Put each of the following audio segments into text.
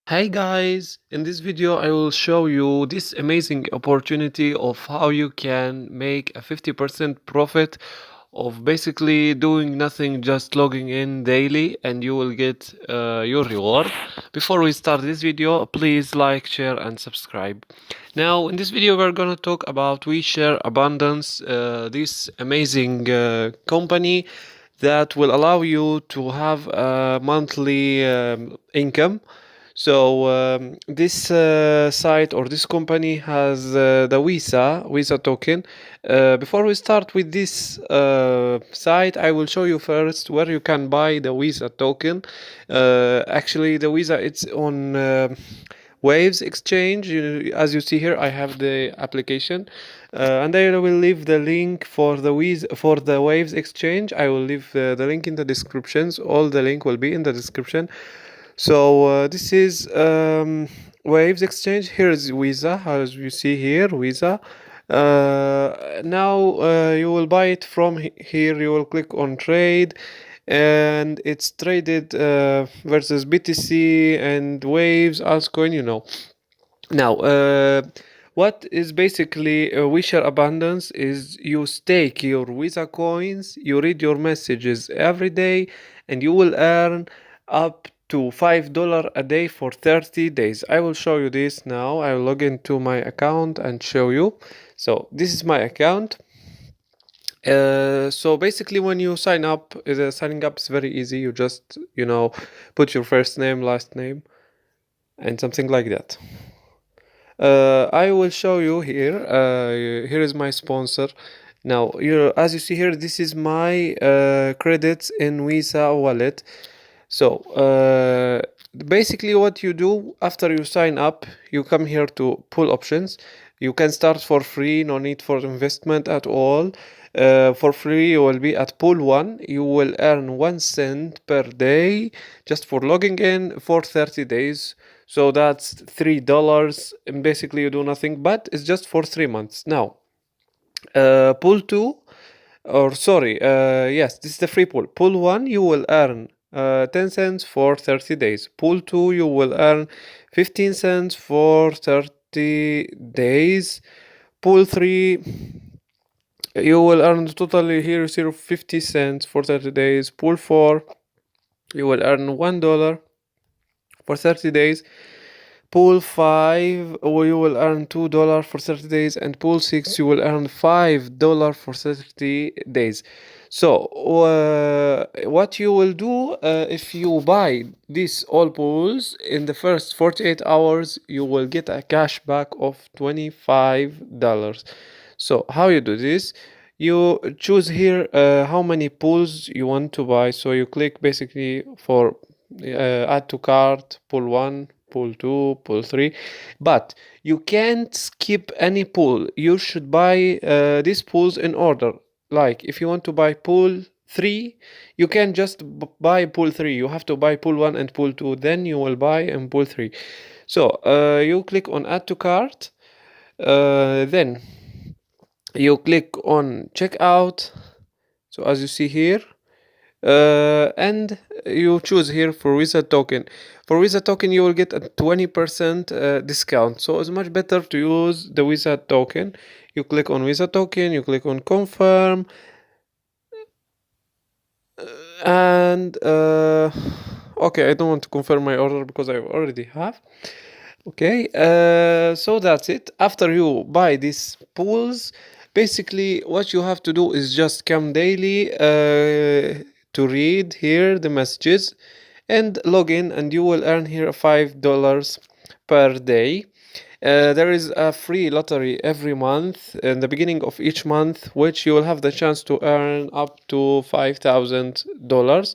Hey guys, in this video I will show you this amazing opportunity of how you can make a 50% profit of basically doing nothing, just logging in daily, and you will get your reward. Before we start this video, please like, share and subscribe. Now in this video we're gonna talk about WeShare Abundance, this amazing company that will allow you to have a monthly income. So this site or this company has the Visa token. Before we start with this site, I will show you first where you can buy the Visa token. Actually, the Visa it's on Waves Exchange. As you see here, I have the application, and I will leave the link for the Waves Exchange. I will leave the link in the descriptions. All the link will be in the description. So this is Waves Exchange. Here is Visa, as you see here, Visa. Now you will buy it from here. You will click on trade, and it's traded versus BTC and Waves, Altcoin. Now, what is basically WeShare Abundance is you stake your Visa coins, you read your messages every day, and you will earn up to $5 a day for 30 days. I will show you this now. I will log into my account and show you. So this is my account. So basically when you sign up, the signing up is very easy. You just, put your first name, last name, and something like that. I will show you here. Here is my sponsor. Now, as you see here, this is my credits in Visa wallet. So, basically, what you do after you sign up, you come here to pool options. You can start for free, no need for investment at all. For free, you will be at pool 1. You will earn 1 cent per day just for logging in for 30 days. So that's $3. And basically, you do nothing, but it's just for 3 months. Now, pool 2, or sorry, yes, this is the free pool. Pool 1, you will earn 10 cents for 30 days. Pool 2, you will earn 15 cents for 30 days. Pool 3, you will earn totally here 50 cents for 30 days. Pool 4, you will earn $1 for 30 days. Pool 5, you will earn $2 for 30 days, and pool 6, you will earn $5 for 30 days. So, what you will do if you buy these all pools in the first 48 hours, you will get a cashback of $25. So, how you do this? You choose here how many pools you want to buy. So, you click basically for add to cart, pool 1, pool 2, pool 3, but you can't skip any pool. You should buy these pools in order. Like if you want to buy pool 3, you can just buy pool 3. You have to buy pool 1 and pool 2, then you will buy in pool 3. So you click on add to cart, then you click on checkout. So as you see here, and you choose here for Visa token. For Visa token, you will get a 20% discount. So it's much better to use the Visa token. You click on Visa token, you click on confirm, and okay, I don't want to confirm my order because I already have. Okay, so that's it. After you buy these pools, basically what you have to do is just come daily to read here the messages and log in, and you will earn here $5 per day. There is a free lottery every month in the beginning of each month, which you will have the chance to earn up to $5,000.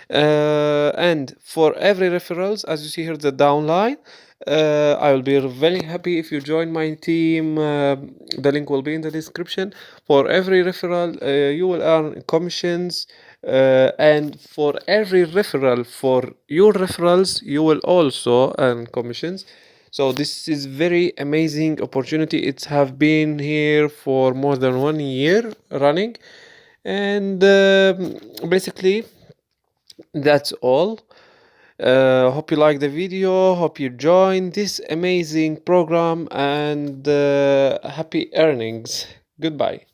And for every referrals, as you see here, the downline, I will be very happy if you join my team. The link will be in the description. For every referral, you will earn commissions. And for every referral for your referrals, you will also earn commissions. So this is very amazing opportunity. It have been here for more than 1 year running, and basically that's all. Hope you like the video, hope you join this amazing program, and happy earnings. Goodbye.